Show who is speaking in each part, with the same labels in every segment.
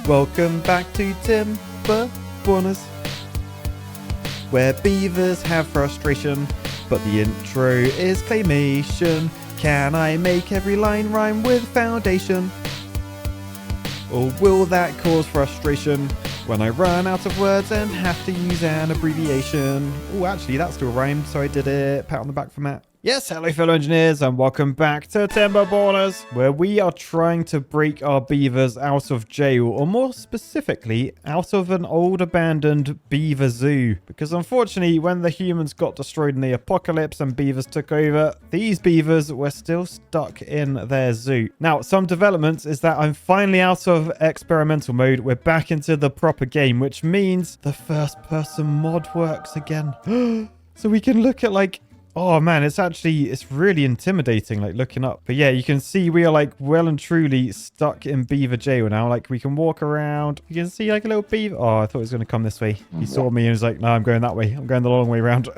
Speaker 1: Welcome back to Timberborners, where beavers have frustration, but the intro is claymation. Can I make every line rhyme with foundation? Or will that cause frustration when I run out of words and have to use an abbreviation? Oh, actually, that still rhymed, so I did it. Pat on the back for Matt. Yes, hello fellow engineers, and welcome back to Timberborners, where we are trying to break our beavers out of jail, or more specifically, out of an old abandoned beaver zoo. Because unfortunately, when the humans got destroyed in the apocalypse and beavers took over, these beavers were still stuck in their zoo. Now, some developments is that I'm finally out of experimental mode. We're back into the proper game, which means the first person mod works again. So we can look at like... Oh man, it's really intimidating, like looking up. But yeah, you can see we are like well and truly stuck in beaver jail now. Like we can walk around. You can see like a little beaver. Oh, I thought it was going to come this way. He saw me and was like, no, I'm going that way. I'm going the long way around.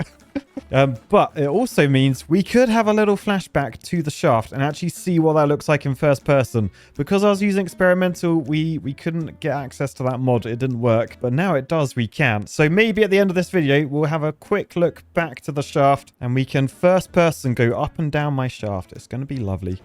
Speaker 1: But it also means we could have a little flashback to the shaft and actually see what that looks like in first person. Because I was using experimental, we couldn't get access to that mod. It didn't work. But now it does, we can. So maybe at the end of this video, we'll have a quick look back to the shaft and we can first person go up and down my shaft. It's going to be lovely.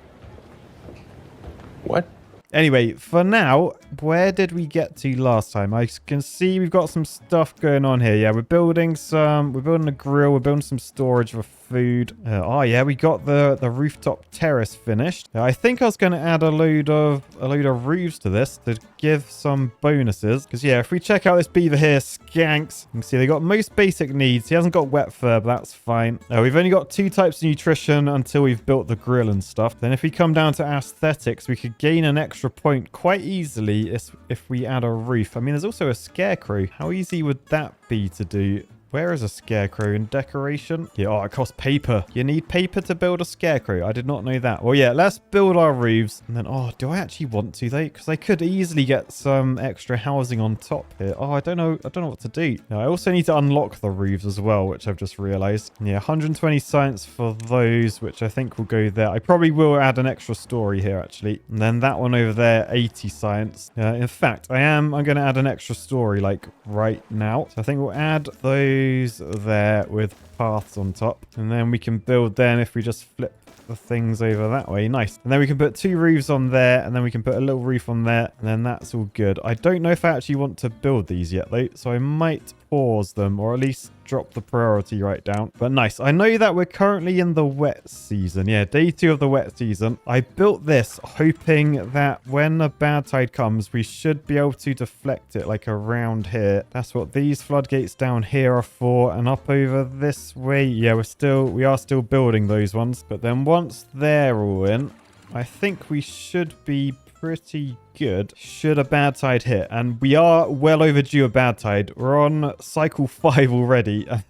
Speaker 2: What?
Speaker 1: Anyway, for now, where did we get to last time? I can see we've got some stuff going on here. Yeah, we're building a grill. We're building some storage for food. Oh yeah, we got the rooftop terrace finished. I think I was going to add a load of roofs to this to give some bonuses. Because yeah, if we check out this beaver here, Skanks, you can see they got most basic needs. He hasn't got wet fur, but that's fine. We've only got 2 types of nutrition until we've built the grill and stuff. Then if we come down to aesthetics, we could gain an extra point quite easily if we add a roof. I mean, there's also a scarecrow. How easy would that be to do? Where is a scarecrow in decoration? Yeah, oh, it costs paper. You need paper to build a scarecrow. I did not know that. Well, yeah, let's build our roofs. And then, oh, do I actually want to, though? Because I could easily get some extra housing on top here. Oh, I don't know what to do. Now, I also need to unlock the roofs as well, which I've just realized. Yeah, 120 science for those, which I think will go there. I probably will add an extra story here, actually. And then that one over there, 80 science. In fact, I'm going to add an extra story, like, right now. So I think we'll add those there with paths on top, and then we can build then if we just flip the things over that way. Nice. And then we can put 2 roofs on there, and then we can put a little roof on there, and then that's all good. I don't know if I actually want to build these yet though, so I might pause them, or at least drop the priority right down. But nice. I know that we're currently in the wet season. Yeah, day 2 of the wet season. I built this hoping that when a bad tide comes, we should be able to deflect it like around here. That's what these floodgates down here are for. And up over this way, yeah, we are still building those ones. But then once they're all in, I think we should be pretty good should a bad tide hit. And we are well overdue a bad tide. We're on cycle 5 already. And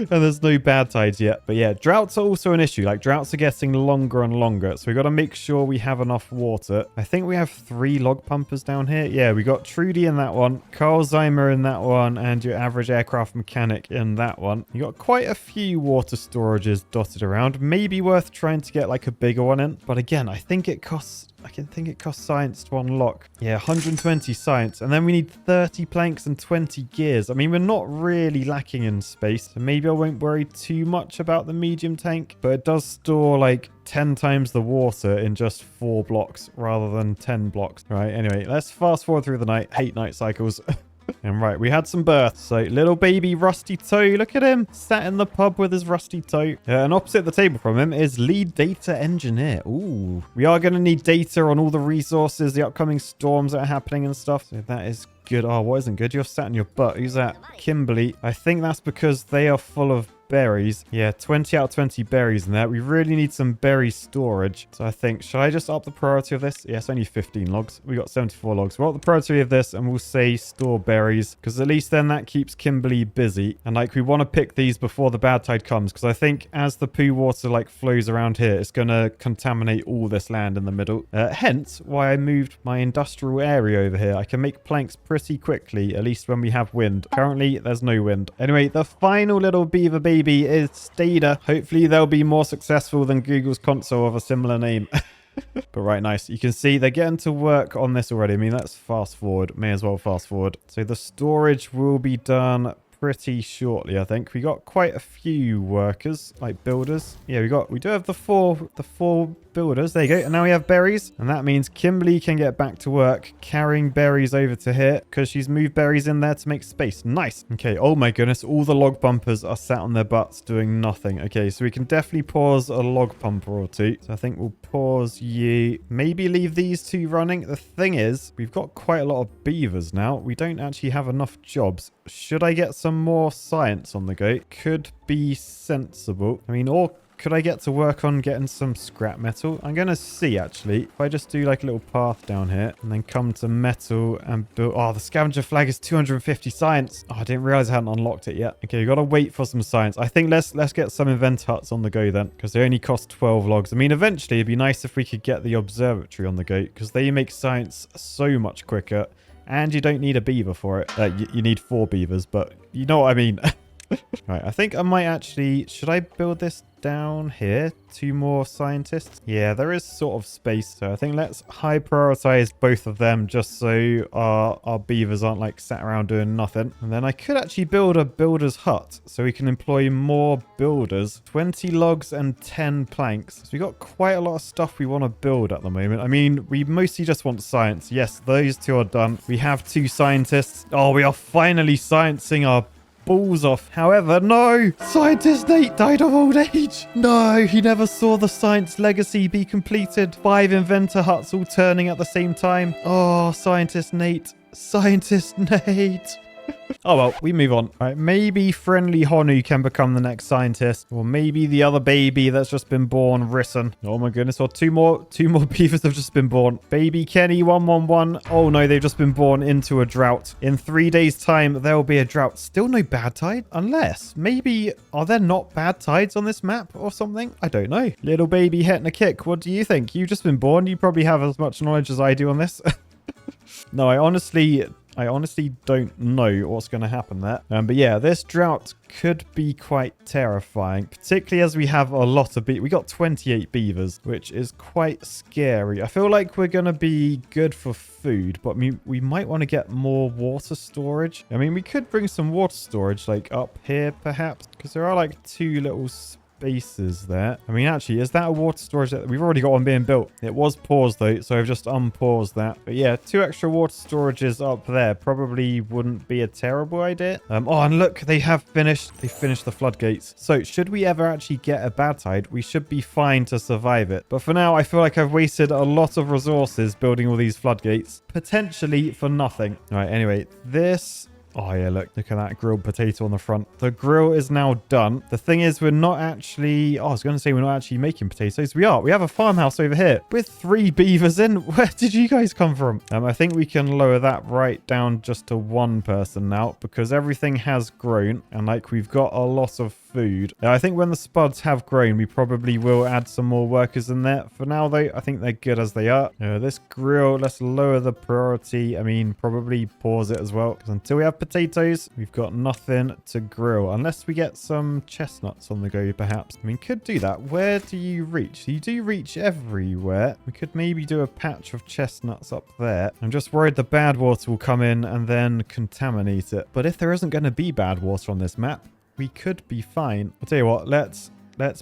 Speaker 1: there's no bad tides yet. But yeah, droughts are also an issue. Like, droughts are getting longer and longer. So we got to make sure we have enough water. I think we have 3 log pumpers down here. Yeah, we got Trudy in that one, Carl Zymer in that one, and your average aircraft mechanic in that one. You got quite a few water storages dotted around. Maybe worth trying to get like a bigger one in. But again, I think it costs science to unlock. Yeah, 120 science. And then we need 30 planks and 20 gears. I mean, we're not really lacking in space. So maybe I won't worry too much about the medium tank. But it does store like 10 times the water in just 4 blocks rather than 10 blocks. Right, anyway, let's fast forward through the night. Hate night cycles. And right, we had some births. So little baby Rusty Toe, look at him, sat in the pub with his rusty toe. And opposite the table from him is lead data engineer. Ooh, we are going to need data on all the resources, the upcoming storms that are happening and stuff. So that is good. Oh, what isn't good? You're sat in your butt. Who's that? Kimberly. I think that's because they are full of berries. Yeah, 20 out of 20 berries in there. We really need some berry storage. So I think, should I just up the priority of this? Yeah, it's only 15 logs. We got 74 logs. We'll up the priority of this and we'll say store berries, because at least then that keeps Kimberly busy. And like, we want to pick these before the bad tide comes, because I think as the poo water like flows around here, it's going to contaminate all this land in the middle. Hence why I moved my industrial area over here. I can make planks pretty quickly, at least when we have wind. Currently, there's no wind. Anyway, the final little beaver baby is Stader. Hopefully they'll be more successful than Google's console of a similar name. But right, nice. You can see they're getting to work on this already. I mean, let's fast forward. May as well fast forward. So the storage will be done pretty shortly, I think. We got quite a few workers, like builders. Yeah, we do have the four builders. There you go. And now we have berries. And that means Kimberly can get back to work carrying berries over to here because she's moved berries in there to make space. Nice. Okay. Oh my goodness. All the log bumpers are sat on their butts doing nothing. Okay. So we can definitely pause a log bumper or two. So I think we'll pause you. Maybe leave these two running. The thing is, we've got quite a lot of beavers now. We don't actually have enough jobs. Should I get some more science on the go? Could be sensible. I mean, or could I get to work on getting some scrap metal? I'm going to see, actually. If I just do like a little path down here and then come to metal and build... Oh, the scavenger flag is 250 science. Oh, I didn't realize I hadn't unlocked it yet. Okay, we got to wait for some science. I think let's get some event huts on the go then, because they only cost 12 logs. I mean, eventually it'd be nice if we could get the observatory on the go, because they make science so much quicker. And you don't need a beaver for it. You need 4 beavers, but you know what I mean. Right, I think I might actually... Should I build this down here? 2 more scientists? Yeah, there is sort of space. So I think let's high prioritize both of them just so our beavers aren't like sat around doing nothing. And then I could actually build a builder's hut so we can employ more builders. 20 logs and 10 planks. So we got quite a lot of stuff we want to build at the moment. I mean, we mostly just want science. Yes, those 2 are done. We have 2 scientists. Oh, we are finally sciencing our balls off. However, no! Scientist Nate died of old age! No, he never saw the science legacy be completed. 5 inventor huts all turning at the same time. Oh, Scientist Nate. Scientist Nate. Oh well, we move on. All right, maybe friendly Honu can become the next scientist, or maybe the other baby that's just been born, Risen. Oh my goodness, or two more beavers have just been born. Baby Kenny 111. Oh no, they've just been born into a drought. In 3 days' time, there will be a drought. Still no bad tide, unless maybe are there not bad tides on this map or something? I don't know. Little baby Hetna Kick, what do you think? You've just been born. You probably have as much knowledge as I do on this. No, I honestly don't know what's going to happen there. But yeah, this drought could be quite terrifying, particularly as we have a lot of we got 28 beavers, which is quite scary. I feel like we're going to be good for food, but we might want to get more water storage. I mean, we could bring some water storage like up here perhaps, because there are like 2 little spaces there. I mean, actually, is that a water storage? We've already got one being built. It was paused though, so I've just unpaused that. But yeah, 2 extra water storages up there probably wouldn't be a terrible idea. Oh, and look, they finished the floodgates. So should we ever actually get a bad tide, we should be fine to survive it. But for now, I feel like I've wasted a lot of resources building all these floodgates, potentially for nothing. All right, anyway, this... Oh, yeah, look at that grilled potato on the front. The grill is now done. The thing is, we're not actually... Oh, I was going to say we're not actually making potatoes. We are. We have a farmhouse over here with 3 beavers in. Where did you guys come from? I think we can lower that right down just to 1 person now because everything has grown and, like, we've got a lot of food. I think when the spuds have grown, we probably will add some more workers in there. For now, though, I think they're good as they are. This grill, let's lower the priority. I mean, probably pause it as well because until we have potatoes, we've got nothing to grill unless we get some chestnuts on the go, perhaps. I mean, could do that. Where do you reach? You do reach everywhere. We could maybe do a patch of chestnuts up there. I'm just worried the bad water will come in and then contaminate it. But if there isn't going to be bad water on this map, we could be fine. I'll tell you what, let's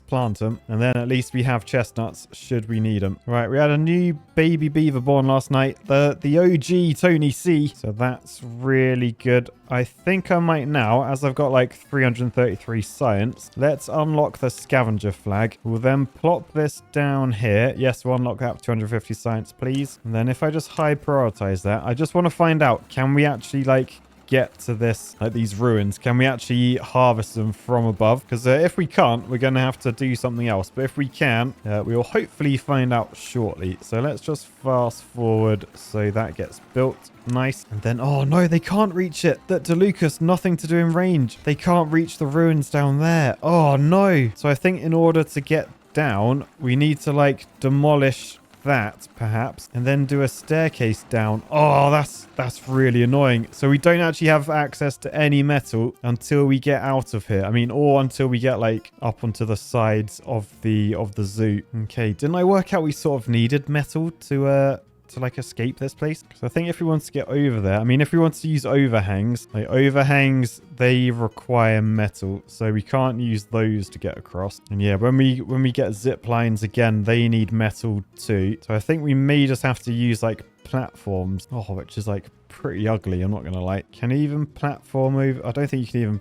Speaker 1: plant them, and then at least we have chestnuts should we need them. Right, we had a new baby beaver born last night, the OG Tony C, so that's really good. I think I might now, as I've got like 333 science, let's unlock the scavenger flag. We'll then plop this down here. Yes, we'll unlock that for 250 science, please. And then if I just high prioritize that, I just want to find out, can we actually like get to this, like these ruins? Can we actually harvest them from above? Because if we can't, we're going to have to do something else. But if we can, we will hopefully find out shortly. So let's just fast forward so that gets built. Nice. And then, oh no, they can't reach it. That DeLucas, nothing to do in range. They can't reach the ruins down there. Oh no. So I think in order to get down, we need to like demolish that, perhaps, and then do a staircase down. Oh, that's really annoying. So we don't actually have access to any metal until we get out of here. I mean, or until we get like up onto the sides of the zoo. Okay, didn't I work out we sort of needed metal to like escape this place? Because I think if we want to get over there, I mean, if we want to use overhangs, like overhangs, they require metal, so we can't use those to get across. And yeah, when we get zip lines again, they need metal too. So I think we may just have to use like platforms, which is like pretty ugly, I'm not gonna lie. Can you even platform over? I don't think you can even,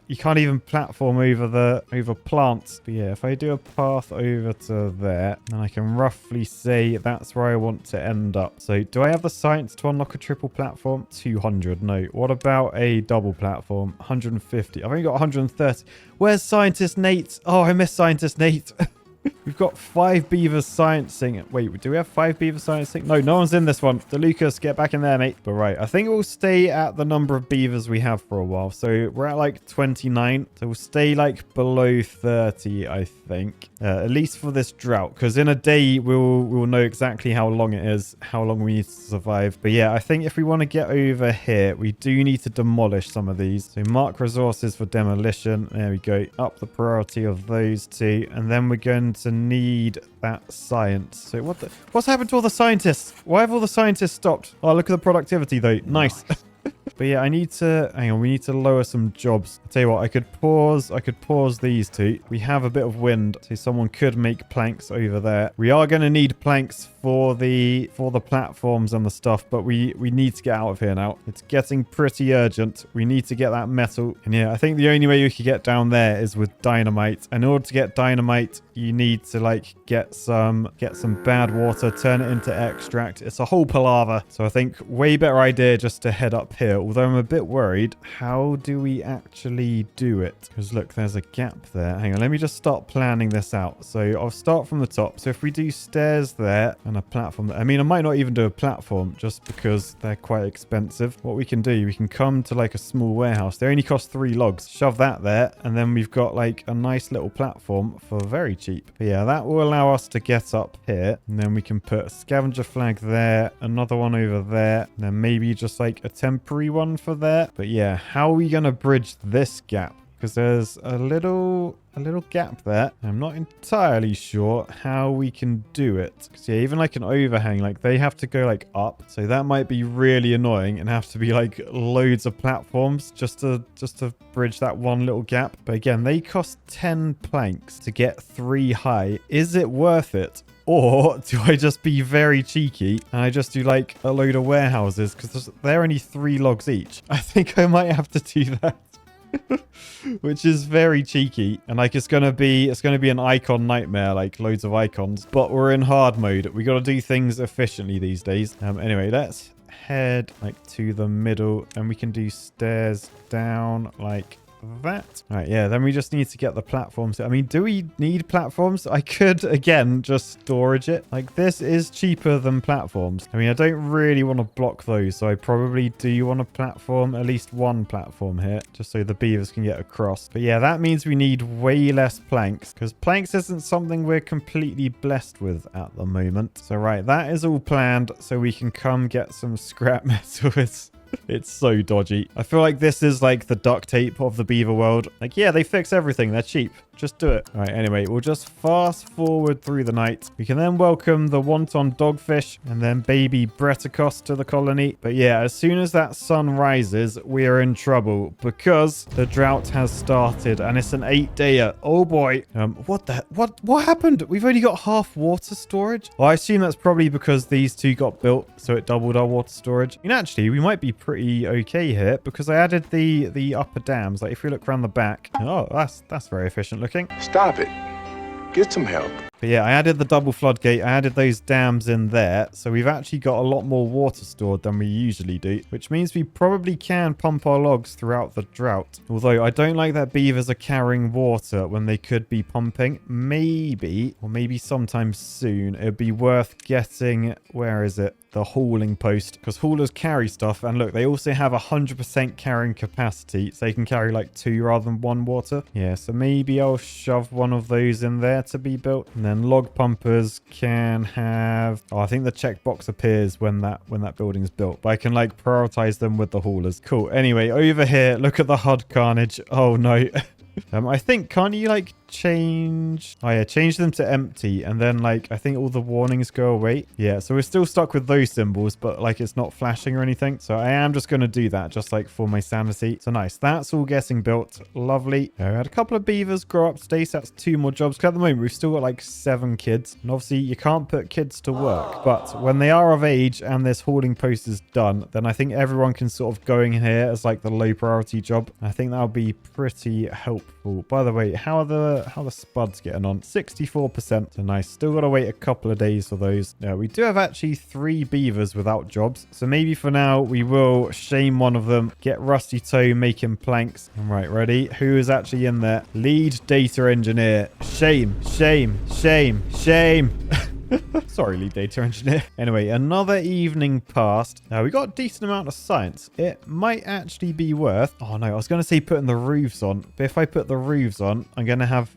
Speaker 1: you can't even platform over plants. But yeah, if I do a path over to there, then I can roughly say that's where I want to end up. So do I have the science to unlock a triple platform? 200. No. What about a double platform? 150. I've only got 130. Where's Scientist Nate? Oh, I miss Scientist Nate. We've got 5 beavers sciencing. Wait, do we have 5 beavers sciencing? No one's in this one. DeLucas, get back in there, mate. But right, I think we'll stay at the number of beavers we have for a while. So we're at like 29. So we'll stay like below 30, I think. At least for this drought. Because in a day, we'll know exactly how long it is, how long we need to survive. But yeah, I think if we want to get over here, we do need to demolish some of these. So mark resources for demolition. There we go. Up the priority of those two. And then we're going to need that science. So what's happened to all the scientists? Why have all the scientists stopped? Oh, look at the productivity though. Nice. But yeah, we need to lower some jobs. I'll tell you what, I could pause these two. We have a bit of wind, so someone could make planks over there. We are going to need planks for the platforms and the stuff, but we need to get out of here now. It's getting pretty urgent. We need to get that metal. And yeah, I think the only way you could get down there is with dynamite. And in order to get dynamite, you need to like get some bad water, turn it into extract. It's a whole palaver. So I think way better idea just to head up here. Although I'm a bit worried, how do we actually do it? Because look, there's a gap there. Hang on, let me just start planning this out. So I'll start from the top. So if we do stairs there and a platform there, I mean, I might not even do a platform just because they're quite expensive. What we can do, we can come to like a small warehouse. They only cost 3 logs. Shove that there, and then we've got like a nice little platform for very cheap. But yeah, that will allow us to get up here, and then we can put a scavenger flag there, another one over there, and then maybe just like a temporary one for there. But yeah, how are we going to bridge this gap? Because there's a little gap there. I'm not entirely sure how we can do it. Because yeah, even like an overhang, like they have to go like up. So that might be really annoying and have to be like loads of platforms just to bridge that one little gap. But again, they cost 10 planks to get 3 high. Is it worth it? Or do I just be very cheeky and I just do like a load of warehouses? Because they're only 3 logs each. I think I might have to do that. Which is very cheeky, and like it's gonna be an icon nightmare, like loads of icons, but we're in hard mode. We got to do things efficiently these days. Anyway, let's head like to the middle, and we can do stairs down like that. Right, yeah, then we just need to get the platforms. I mean, do we need platforms? I could again just storage it. Like, this is cheaper than platforms. I mean, I don't really want to block those, so I probably do want a platform, at least one platform here, just so the beavers can get across. But yeah, that means we need way less planks, because planks isn't something we're completely blessed with at the moment. So right, that is all planned, so we can come get some scrap metal. It's so dodgy. I feel like this is like the duct tape of the beaver world. Like, yeah, they fix everything. They're cheap. Just do it. All right, anyway, we'll just fast forward through the night. We can then welcome the wonton dogfish and then baby Breticos to the colony. But yeah, as soon as that sun rises, we are in trouble because the drought has started and it's an 8-dayer. Oh boy. What happened? We've only got half water storage. Well, I assume that's probably because these two got built, so it doubled our water storage. And actually, we might be pretty okay here because I added the upper dams. Like if we look around the back, oh, that's very efficient looking.
Speaker 2: Stop it. Get some help.
Speaker 1: But yeah, I added the double floodgate. I added those dams in there. So we've actually got a lot more water stored than we usually do, which means we probably can pump our logs throughout the drought. Although I don't like that beavers are carrying water when they could be pumping. Maybe, or maybe sometime soon, it'd be worth getting, where is it? The hauling post, because haulers carry stuff, and look, they also have 100% carrying capacity, so they can carry like 2 rather than 1 water. Yeah, so maybe I'll shove one of those in there to be built, and then log pumpers can have... Oh, I think the checkbox appears when that building's built. But I can like prioritize them with the haulers. Cool. Anyway, over here, look at the HUD carnage. Oh no. I think, can't you like change... Oh yeah, change them to empty, and then like I think all the warnings go away. Yeah, so we're still stuck with those symbols, but like it's not flashing or anything. So I am just going to do that just like for my sanity. So nice, that's all getting built. Lovely. We had a couple of beavers grow up today, so that's 2 more jobs. 'Cause at the moment we've still got like 7 kids, and obviously you can't put kids to work, but when they are of age and this hauling post is done, then I think everyone can sort of go in here as like the low priority job. I think that'll be pretty helpful. By the way, how are the spuds getting on? 64%. So nice. Still got to wait a couple of days for those. Yeah, we do have actually 3 beavers without jobs. So maybe for now we will shame one of them. Get Rusty Toe making planks. All right, ready? Who is actually in there? Lead data engineer. Shame, shame, shame, shame. Sorry, lead data engineer. Anyway, another evening passed. Now, we got a decent amount of science. It might actually be worth... Oh, no, I was going to say putting the roofs on. But if I put the roofs on, I'm going to have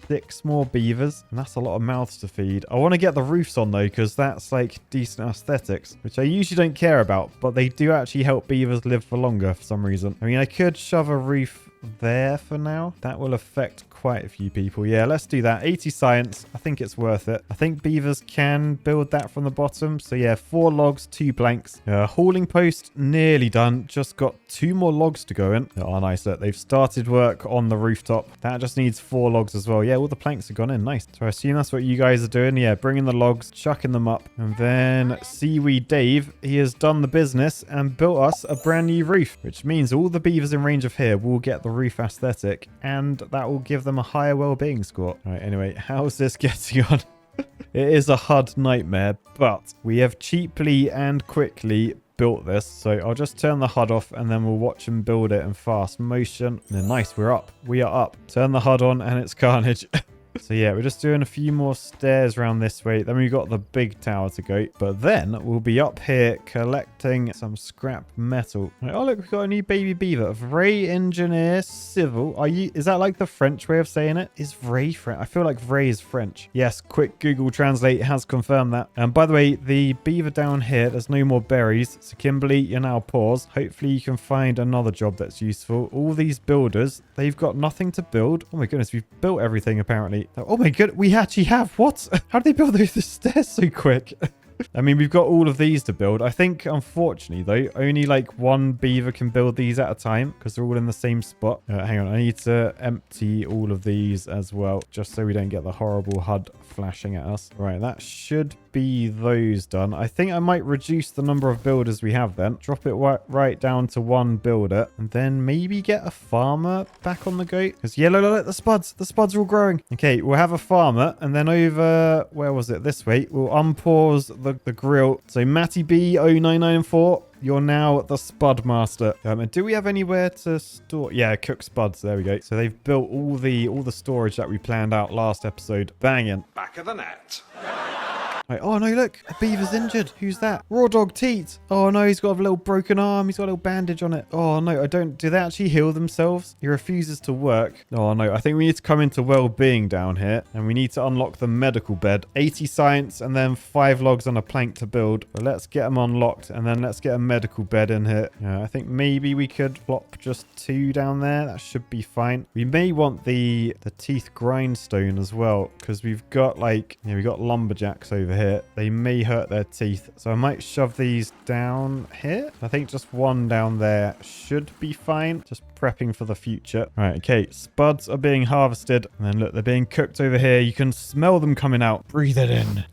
Speaker 1: 6 more beavers. And that's a lot of mouths to feed. I want to get the roofs on, though, because that's, like, decent aesthetics, which I usually don't care about. But they do actually help beavers live for longer for some reason. I mean, I could shove a roof there for now. That will affect quite a few people. Yeah, let's do that. 80 science. I think it's worth it. I think beavers can build that from the bottom. So yeah, 4 logs, 2 planks. Hauling post nearly done. Just got 2 more logs to go in. Oh, nice. Look, they've started work on the rooftop. That just needs 4 logs as well. Yeah, all the planks have gone in. Nice. So I assume that's what you guys are doing. Yeah, bringing the logs, chucking them up. And then Seaweed Dave, he has done the business and built us a brand new roof, which means all the beavers in range of here will get the roof aesthetic, and that will give them a higher well-being score. All right, anyway, how's this getting on? It is a HUD nightmare, but we have cheaply and quickly built this. So I'll just turn the HUD off and then we'll watch them build it in fast motion. And then nice, we're up. We are up. Turn the HUD on and it's carnage. So yeah, we're just doing a few more stairs around this way. Then we've got the big tower to go. But then we'll be up here collecting some scrap metal. Right, oh look, we've got a new baby beaver. Vray Engineer Civil. Is that like the French way of saying it? Is Vray French? I feel like Vray is French. Yes, quick Google Translate has confirmed that. And by the way, the beaver down here, there's no more berries. So Kimberly, you're now paused. Hopefully you can find another job that's useful. All these builders, they've got nothing to build. Oh my goodness, we've built everything apparently. Oh my god, we actually have. What? How did they build those stairs so quick? I mean, we've got all of these to build. I think, unfortunately, though, only like 1 beaver can build these at a time because they're all in the same spot. Hang on, I need to empty all of these as well, just so we don't get the horrible HUD flashing at us. Right, that should be those done. I think I might reduce the number of builders we have then. Drop it right down to 1 builder, and then maybe get a farmer back on the go. Because, yeah, look, the spuds. The spuds are all growing. Okay, we'll have a farmer, and then over, where was it? This way. We'll unpause the grill. So Matty B0994, you're now the spud master. And do we have anywhere to store? Yeah, cook spuds. There we go. So they've built all the storage that we planned out last episode. Banging.
Speaker 2: Back of the net.
Speaker 1: Right, oh no, look, a beaver's injured. Who's that? Raw Dog Teat. Oh no, he's got a little broken arm. He's got a little bandage on it. Oh no, do they actually heal themselves? He refuses to work. Oh no, I think we need to come into well-being down here, and we need to unlock the medical bed. 80 science and then 5 logs on a plank to build. But let's get them unlocked, and then let's get a medical bed in here. Yeah, I think maybe we could plop just 2 down there. That should be fine. We may want the teeth grindstone as well, because we've got like, yeah, we've got lumberjacks over here. They may hurt their teeth, so I might shove these down here. I think just 1 down there should be fine. Just prepping for the future. Right, okay, spuds are being harvested, and then look, they're being cooked over here. You can smell them coming out. Breathe it in.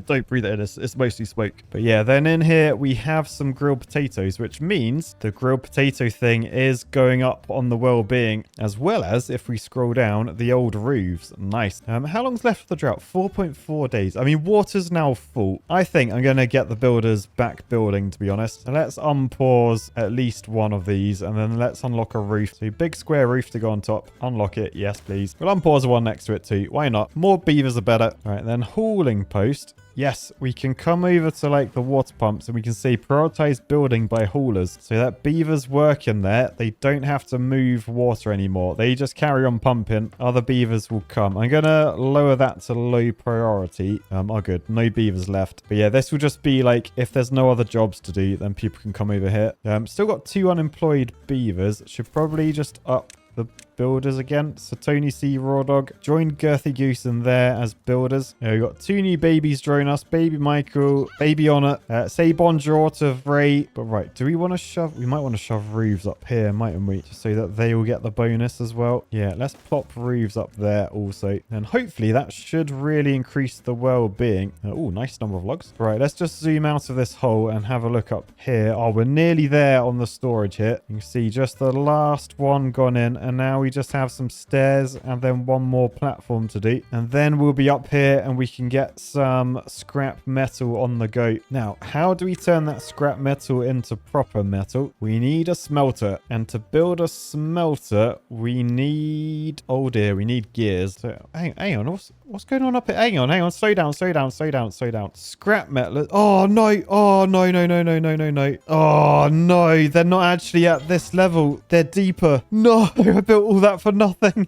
Speaker 1: don't breathe it in. It's mostly smoke. But yeah, then in here we have some grilled potatoes, which means the grilled potato thing is going up on the well-being, as well as, if we scroll down, the old roofs. Nice. How long's left of the drought? 4.4 days. I mean, water's now full. I think I'm going to get the builders back building, to be honest. So let's unpause at least 1 of these, and then let's unlock a roof. So big square roof to go on top. Unlock it. Yes, please. We'll unpause 1 next to it too. Why not? More beavers are better. All right, then hauling post. Yes, we can come over to like the water pumps and we can say prioritize building by haulers. So that beavers work in there. They don't have to move water anymore. They just carry on pumping. Other beavers will come. I'm going to lower that to low priority. Oh, good. No beavers left. But yeah, this will just be like if there's no other jobs to do, then people can come over here. Still got 2 unemployed beavers. Should probably just up the builders again. So Tony C, Raw Dog, joined Girthy Goose in there as builders. We got 2 new babies join us. Baby Michael, Baby Honor. Say bonjour to Ray. But right, do we want to shove? We might want to shove roofs up here, mightn't we? Just so that they will get the bonus as well. Yeah, let's plop roofs up there also. And hopefully that should really increase the well-being. Oh, nice number of logs. Right, let's just zoom out of this hole and have a look up here. Oh, we're nearly there on the storage here. You can see just the last one gone in. And now we just have some stairs and then one more platform to do. And then we'll be up here and we can get some scrap metal on the go. Now, how do we turn that scrap metal into proper metal? We need a smelter. And to build a smelter, we need... Oh dear, we need gears. So, hang on, what's going on up here? Hang on. Slow down. Scrap metal. Oh, no. Oh, no. Oh, no. They're not actually at this level. They're deeper. No, I built all that for nothing.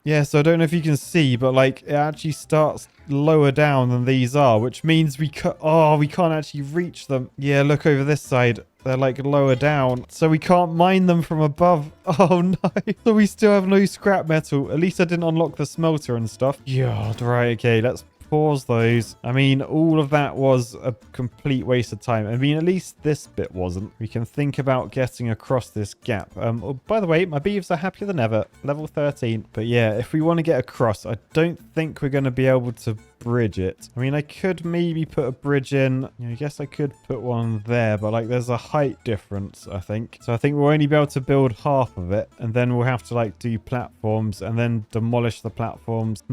Speaker 1: Yeah, so I don't know if you can see, but like it actually starts lower down than these are, which means we can't actually reach them. Yeah, look over this side. They're like lower down, so we can't mine them from above. Oh no. So we still have no scrap metal. At least I didn't unlock the smelter and stuff. Yeah, right, okay, let's pause those. I mean, all of that was a complete waste of time. I mean, at least this bit wasn't. We can think about getting across this gap. Oh, by the way, my beavers are happier than ever. Level 13. But yeah, if we want to get across, I don't think we're going to be able to bridge it. I mean, I could maybe put a bridge in. I guess I could put one there, but like there's a height difference, I think. So I think we'll only be able to build half of it, and then we'll have to like do platforms and then demolish the platforms.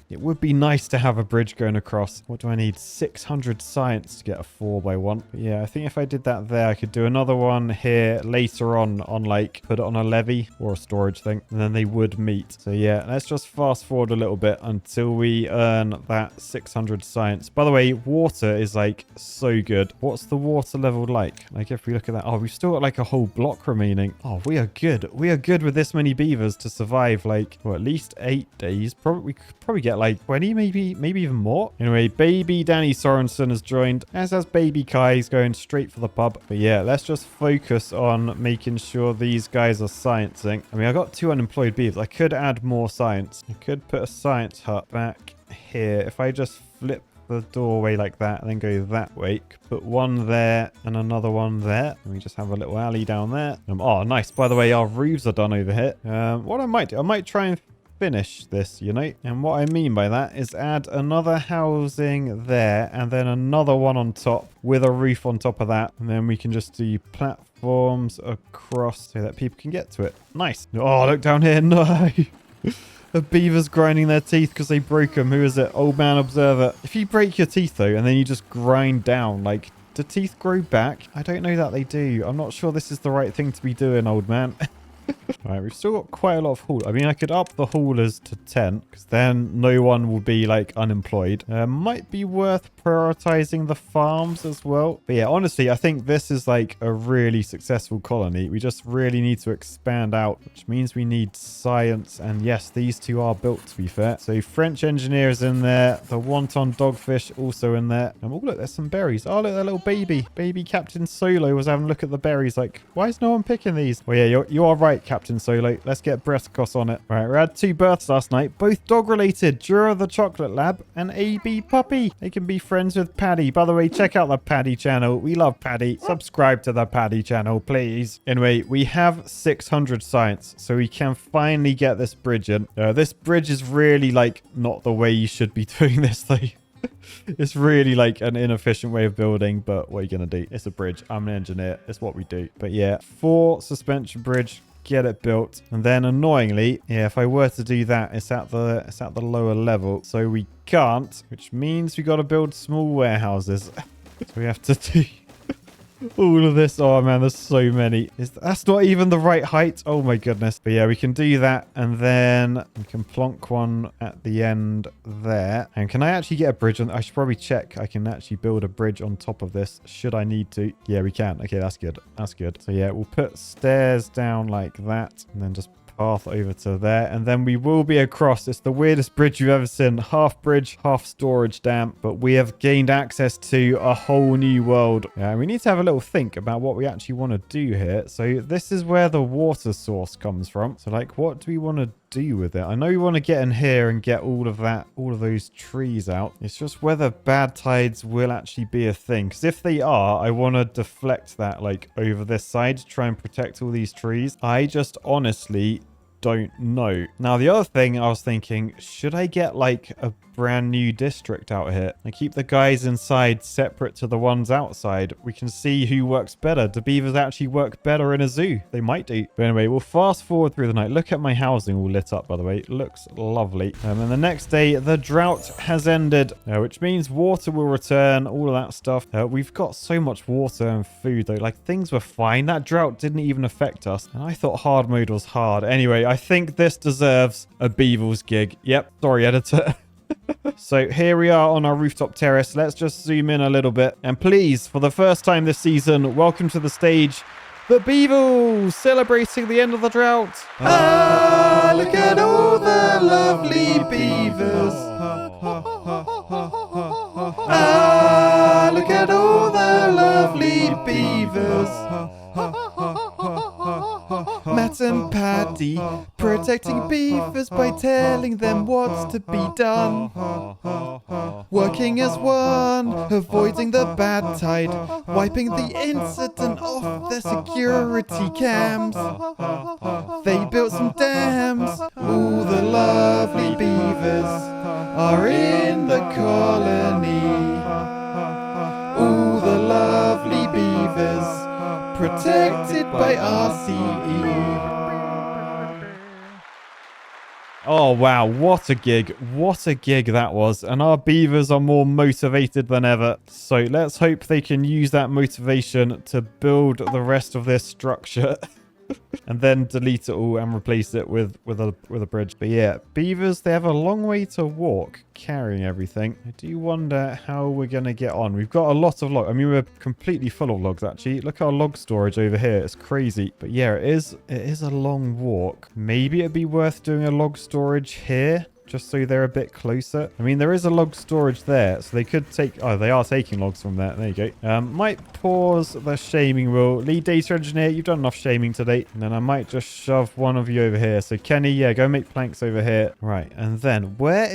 Speaker 1: It would be nice to have a bridge going across. What do I need? 600 science to get a 4x1. But yeah, I think if I did that there, I could do another one here later on like put it on a levee or a storage thing, and then they would meet. So yeah, let's just fast forward a little bit until we earn that 600 science. By the way, water is like so good. What's the water level like? Like if we look at that, oh, we've still got like a whole block remaining. Oh, we are good. We are good with this many beavers to survive like, well, at least 8 days. We could probably get like 20, maybe even more. Anyway, baby Danny Sorensen has joined, as has baby Kai. He's going straight for the pub. But yeah, let's just focus on making sure these guys are sciencing. I mean, I got 2 unemployed beavers. I could add more science. I could put a science hut back here. If I just flip the doorway like that and then go that way, put one there and another one there, and we just have a little alley down there. Oh, nice. By the way, our roofs are done over here. What I might do, I might try and finish this, you know, and what I mean by that is add another housing there and then another one on top with a roof on top of that, and then we can just do platforms across so that people can get to it. Nice. Oh, look down here. No. The beavers grinding their teeth because they broke them. Who is it? Old Man Observer. If you break your teeth, though, and then you just grind down, like, do teeth grow back? I don't know that they do. I'm not sure this is the right thing to be doing, old man. All right, we've still got quite a lot of haul. I mean, I could up the haulers to 10 because then no one will be like unemployed. Might be worth prioritizing the farms as well. But yeah, honestly, I think this is like a really successful colony. We just really need to expand out, which means we need science. And yes, these 2 are built, to be fair. So French engineer is in there. The wonton dogfish also in there. And oh, look, there's some berries. Oh, look, that little baby. Baby Captain Solo was having a look at the berries like, why is no one picking these? Well, yeah, you are right, Captain Solo. Let's get Brescos on it. All right, we had 2 births last night, both dog related. Jura the Chocolate Lab and AB Puppy. They can be friends with Paddy. By the way, check out the Paddy channel. We love Paddy. Subscribe to the Paddy channel, please. Anyway, we have 600 science, so we can finally get this bridge in. This bridge is really like not the way you should be doing this though. It's really like an inefficient way of building, but what are you gonna do? It's a bridge. I'm an engineer. It's what we do. But yeah, 4 suspension bridge. Get it built, and then annoyingly, yeah, if I were to do that, it's at the lower level, so we can't, which means we got to build small warehouses. So we have to do All of this. Oh, man, there's so many. That's not even the right height. Oh, my goodness. But yeah, we can do that. And then we can plonk one at the end there. And can I actually get a bridge on? I should probably check. I can actually build a bridge on top of this. Should I need to? Yeah, we can. Okay, that's good. That's good. So yeah, we'll put stairs down like that. And then just path over to there, and then we will be across. It's the weirdest bridge you've ever seen. Half bridge, half storage dam, but we have gained access to a whole new world. Yeah, we need to have a little think about what we actually want to do here. So this is where the water source comes from. So like, what do we want to do with it? I know we want to get in here and get all of those trees out. It's just whether bad tides will actually be a thing, because if they are, I want to deflect that like over this side to try and protect all these trees. I just honestly don't know. Now, the other thing I was thinking, should I get like a brand new district out here and keep the guys inside separate to the ones outside? We can see who works better. Do beavers actually work better in a zoo? They might do. But anyway, we'll fast forward through the night. Look at my housing all lit up, by the way. It looks lovely. And the next day, the drought has ended, which means water will return, all of that stuff. We've got so much water and food, though. Like, things were fine. That drought didn't even affect us. And I thought hard mode was hard. Anyway, I think this deserves a Beavers gig. Yep. Sorry, editor. So here we are on our rooftop terrace. Let's just zoom in a little bit. And please, for the first time this season, welcome to the stage, the Beavers, celebrating the end of the drought. Ah, look at all the lovely beavers. Ah, look at all the lovely beavers. Matt and Paddy protecting beavers by telling them what's to be done. Working as one, avoiding the bad tide, wiping the incident off their security cams. They built some dams. All the lovely beavers are in the colony. All the lovely beavers protected by RCE. Oh, wow. What a gig. What a gig that was. And our beavers are more motivated than ever. So let's hope they can use that motivation to build the rest of this structure. And then delete it all and replace it with a bridge. But yeah, beavers, they have a long way to walk carrying everything. I do wonder how we're going to get on. We've got a lot of logs. I mean, we're completely full of logs, actually. Look at our log storage over here. It's crazy. But yeah, it is a long walk. Maybe it'd be worth doing a log storage here, just so they're a bit closer. I mean, there is a log storage there, so they could take... Oh, they are taking logs from there. There you go. Might pause the shaming rule. Lead data engineer, you've done enough shaming today. And then I might just shove one of you over here. So Kenny, yeah, go make planks over here. Right, and then where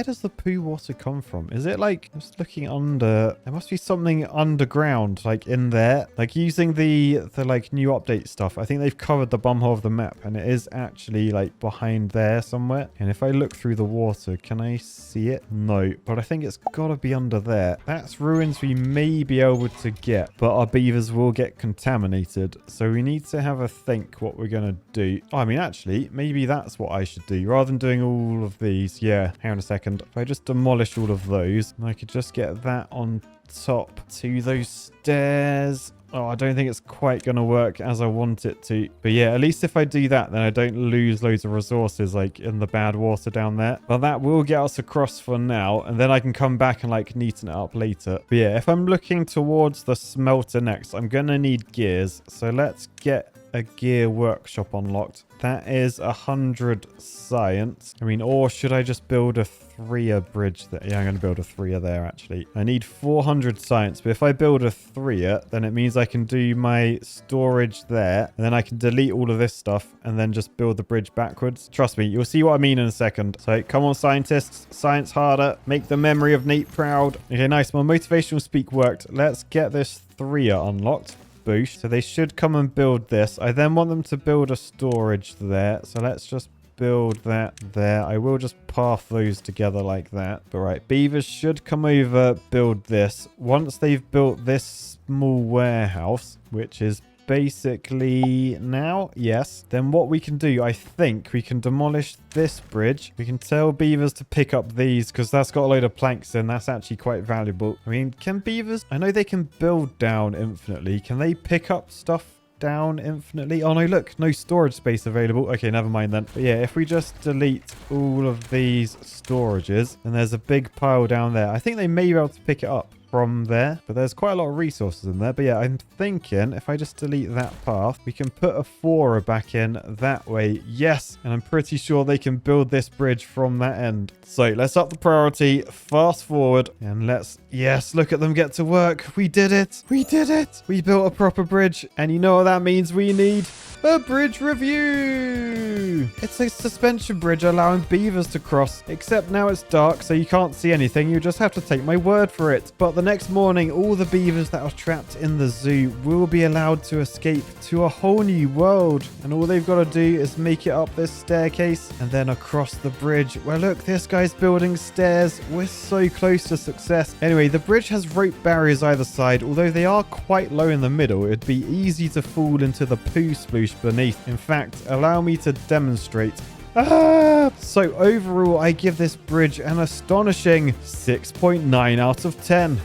Speaker 1: does the poo water come from? Is it like, just looking under, there must be something underground, like in there, like using the like new update stuff. I think they've covered the bumhole of the map, and it is actually like behind there somewhere. And if I look through the water, can I see it? No, but I think it's gotta be under there. That's ruins we may be able to get, but our beavers will get contaminated. So we need to have a think what we're gonna do. Oh, I mean, actually, maybe that's what I should do rather than doing all of these. Yeah. Hang on a second. If I just demolish all of those, I could just get that on top to those stairs. Oh, I don't think it's quite going to work as I want it to. But yeah, at least if I do that, then I don't lose loads of resources like in the bad water down there. But that will get us across for now. And then I can come back and like neaten it up later. But yeah, if I'm looking towards the smelter next, I'm going to need gears. So let's get a gear workshop unlocked. That is 100 science. I mean, or should I just build a 3er bridge there? Yeah, I'm going to build a 3er there, actually. I need 400 science, but if I build a 3er, then it means I can do my storage there, and then I can delete all of this stuff, and then just build the bridge backwards. Trust me, you'll see what I mean in a second. So, come on, scientists. Science harder. Make the memory of Nate proud. Okay, nice. My motivational speak worked. Let's get this 3er unlocked. Boost. So they should come and build this. I then want them to build a storage there. So let's just build that there. I will just path those together like that. But right, beavers should come over, build this. Once they've built this small warehouse, which is basically now, yes. Then what we can do, I think we can demolish this bridge. We can tell beavers to pick up these because that's got a load of planks in. That's actually quite valuable. I mean, can beavers, I know they can build down infinitely. Can they pick up stuff down infinitely? Oh no, look, no storage space available. Okay, never mind then. But yeah, if we just delete all of these storages, and there's a big pile down there. I think they may be able to pick it up from there, but there's quite a lot of resources in there. But yeah, I'm thinking if I just delete that path, we can put a forer back in that way. Yes, and I'm pretty sure they can build this bridge from that end. So let's up the priority, fast forward, and yes, look at them get to work. We did it. We did it. We built a proper bridge, and you know what that means? We need a bridge review. It's a suspension bridge allowing beavers to cross, except now it's dark, so you can't see anything. You just have to take my word for it. But the next morning, all the beavers that are trapped in the zoo will be allowed to escape to a whole new world. And all they've got to do is make it up this staircase and then across the bridge. Well, look, this guy's building stairs. We're so close to success. Anyway, the bridge has rope barriers either side. Although they are quite low in the middle, it'd be easy to fall into the poo sploosh beneath. In fact, allow me to demonstrate. So overall, I give this bridge an astonishing 6.9 out of 10.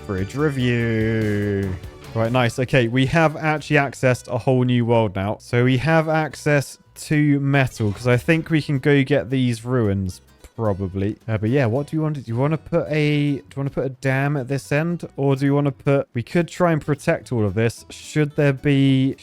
Speaker 1: Bridge review. Right, nice. Okay, we have actually accessed a whole new world now. So we have access to metal because I think we can go get these ruins. Probably. But yeah, what do you want to do? Do you want to put a dam at this end? Or do you want to put, we could try and protect all of this. Should there be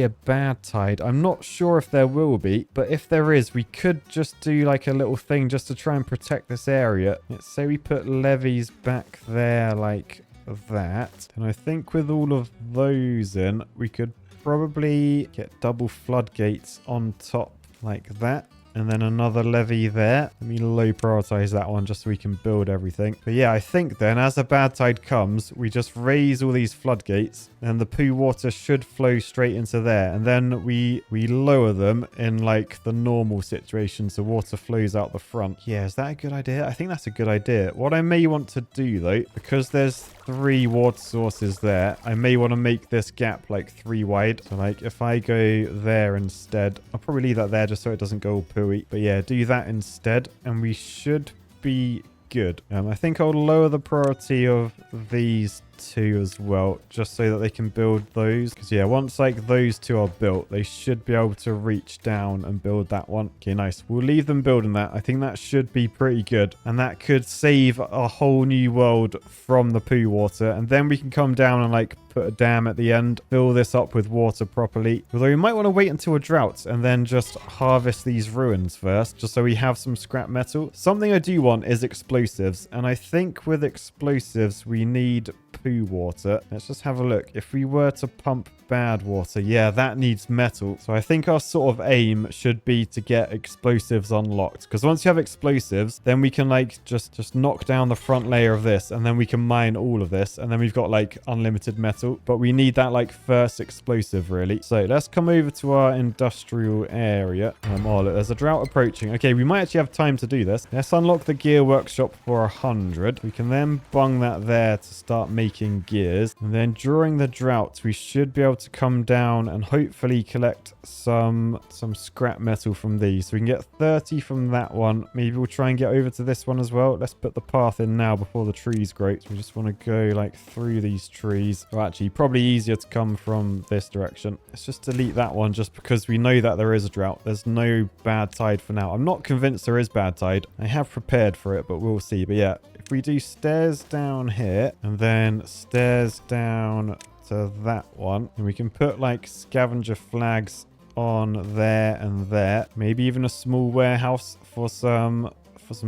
Speaker 1: a bad tide? I'm not sure if there will be, but if there is, we could just do like a little thing just to try and protect this area. Let's say we put levees back there like that. And I think with all of those in, we could probably get double floodgates on top like that. And then another levee there. Let me low prioritize that one just so we can build everything. But yeah, I think then as a bad tide comes, we just raise all these floodgates and the poo water should flow straight into there. And then we lower them in like the normal situation so water flows out the front. Yeah, is that a good idea? I think that's a good idea. What I may want to do though, because there's 3 water sources there, I may want to make this gap like 3 wide. So like if I go there instead, I'll probably leave that there just so it doesn't go all pooey. But yeah, do that instead and we should be good. I think I'll lower the priority of these 2 as well, just so that they can build those. Because yeah, once like those 2 are built, they should be able to reach down and build that one. Okay, nice. We'll leave them building that. I think that should be pretty good. And that could save a whole new world from the poo water. And then we can come down and like put a dam at the end, fill this up with water properly. Although we might want to wait until a drought and then just harvest these ruins first, just so we have some scrap metal. Something I do want is explosives. And I think with explosives, we need poo water. Let's just have a look. If we were to pump bad water, yeah, that needs metal. So I think our sort of aim should be to get explosives unlocked, because once you have explosives, then we can like just knock down the front layer of this, and then we can mine all of this, and then we've got like unlimited metal. But we need that like first explosive really. So let's come over to our industrial area. Oh look, there's a drought approaching. Okay, we might actually have time to do this. Let's unlock the gear workshop for 100. We can then bung that there to start making gears, and then during the drought we should be able to come down and hopefully collect some scrap metal from these. So we can get 30 from that one. Maybe we'll try and get over to this one as well. Let's put the path in now before the trees grow. So we just want to go like through these trees. Or actually probably easier to come from this direction. Let's just delete that one just because we know that there is a drought. There's no bad tide for now. I'm not convinced there is bad tide. I have prepared for it, but we'll see. But yeah, if we do stairs down here and then stairs down to that one, and we can put like scavenger flags on there and there, maybe even a small warehouse for some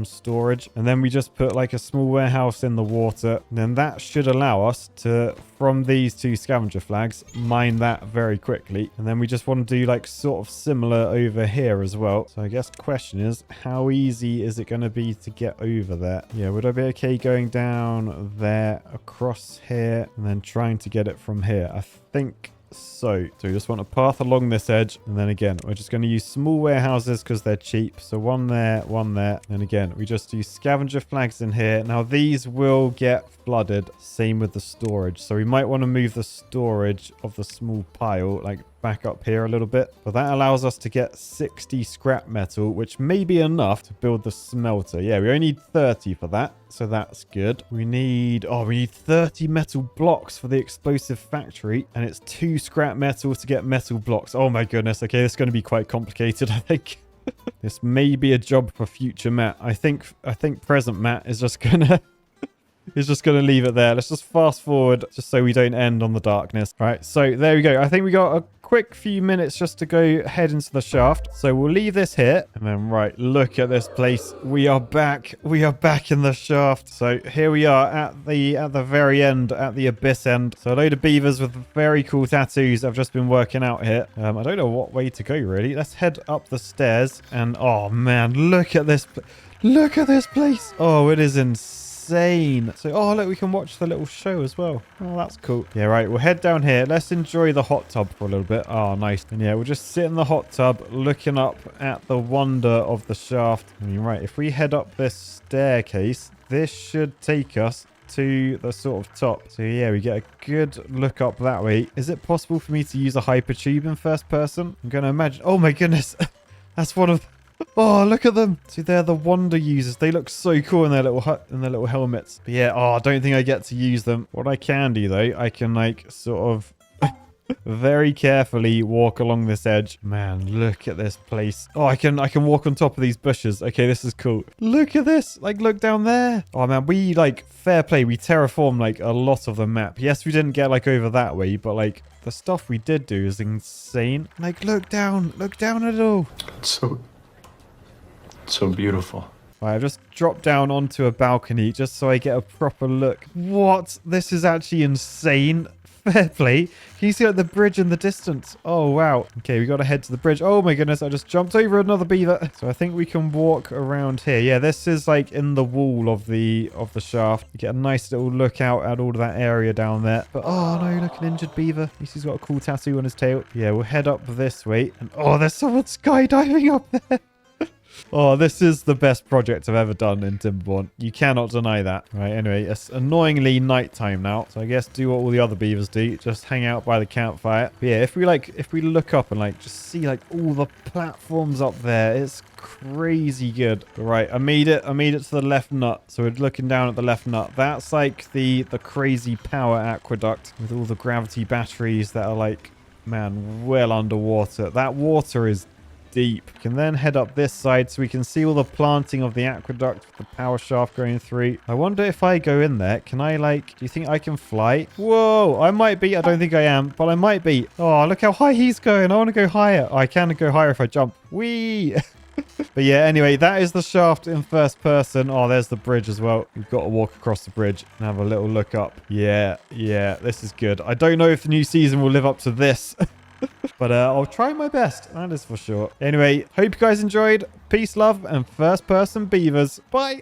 Speaker 1: storage, and then we just put like a small warehouse in the water, and then that should allow us to, from these 2 scavenger flags, mine that very quickly. And then we just want to do like sort of similar over here as well. So I guess the question is, how easy is it going to be to get over there? Yeah, would I be okay going down there across here and then trying to get it from here? I think so. So we just want a path along this edge. And then again, we're just going to use small warehouses because they're cheap. So one there, one there. And again, we just use scavenger flags in here. Now these will get flooded. Same with the storage. So we might want to move the storage of the small pile like back up here a little bit. But that allows us to get 60 scrap metal, which may be enough to build the smelter. Yeah, we only need 30 for that. So that's good. We need 30 metal blocks for the explosive factory. And it's 2 scrap metal to get metal blocks. Oh my goodness. Okay, this is going to be quite complicated, I think. This may be a job for future Matt. I think present Matt is just gonna leave it there. Let's just fast forward just so we don't end on the darkness. All right, so there we go. I think we got a quick few minutes just to go head into the shaft. So we'll leave this here. And then, right, look at this place. We are back. We are back in the shaft. So here we are at the very end, at the abyss end. So a load of beavers with very cool tattoos I've just been working out here. I don't know what way to go, really. Let's head up the stairs. And, oh, man, look at this. Look at this place. Oh, it is insane. So, oh, look, we can watch the little show as well. Oh, that's cool. Yeah, right. We'll head down here. Let's enjoy the hot tub for a little bit. Oh, nice. And yeah, we'll just sit in the hot tub looking up at the wonder of the shaft. I mean, right, if we head up this staircase, this should take us to the sort of top. So yeah, we get a good look up that way. Is it possible for me to use a hypertube in first person? I'm going to imagine. Oh my goodness. That's one of... Oh, look at them. See, they're the wonder users. They look so cool in their little helmets. But yeah, I don't think I get to use them. What I can do though, I can like sort of very carefully walk along this edge. Man, look at this place. Oh, I can walk on top of these bushes. Okay, this is cool. Look at this. Like, look down there. Oh man, we like fair play. We terraformed like a lot of the map. Yes, we didn't get like over that way, but like the stuff we did do is insane. Like, look down at it all.
Speaker 3: So beautiful.
Speaker 1: Right, I've just dropped down onto a balcony just so I get a proper look. What? This is actually insane. Fair play. Can you see like the bridge in the distance? Oh, wow. Okay, we got to head to the bridge. Oh my goodness, I just jumped over another beaver. So I think we can walk around here. Yeah, this is like in the wall of the shaft. You get a nice little look out at all of that area down there. But oh no, look, an injured beaver. At least he's got a cool tattoo on his tail. Yeah, we'll head up this way. And oh, there's someone skydiving up there. Oh, this is the best project I've ever done in Timberborn. You cannot deny that. Right, anyway, it's annoyingly nighttime now. So I guess do what all the other beavers do. Just hang out by the campfire. But yeah, if we look up and like just see like all the platforms up there, it's crazy good. But right, I made it to the left nut. So we're looking down at the left nut. That's like the crazy power aqueduct with all the gravity batteries that are like, man, well underwater. That water is deep. We can then head up this side so we can see all the planting of the aqueduct with the power shaft going through. I wonder if I go in there, can I like, do you think I can fly? Whoa, I might be. I don't think I am, but I might be. Oh, look how high he's going. I want to go higher. Oh, I can go higher if I jump. Whee! But yeah, anyway, that is the shaft in first person. Oh, there's the bridge as well. We've got to walk across the bridge and have a little look up. Yeah, this is good. I don't know if the new season will live up to this. But I'll try my best. That is for sure. Anyway, hope you guys enjoyed. Peace, love, and first person beavers. Bye.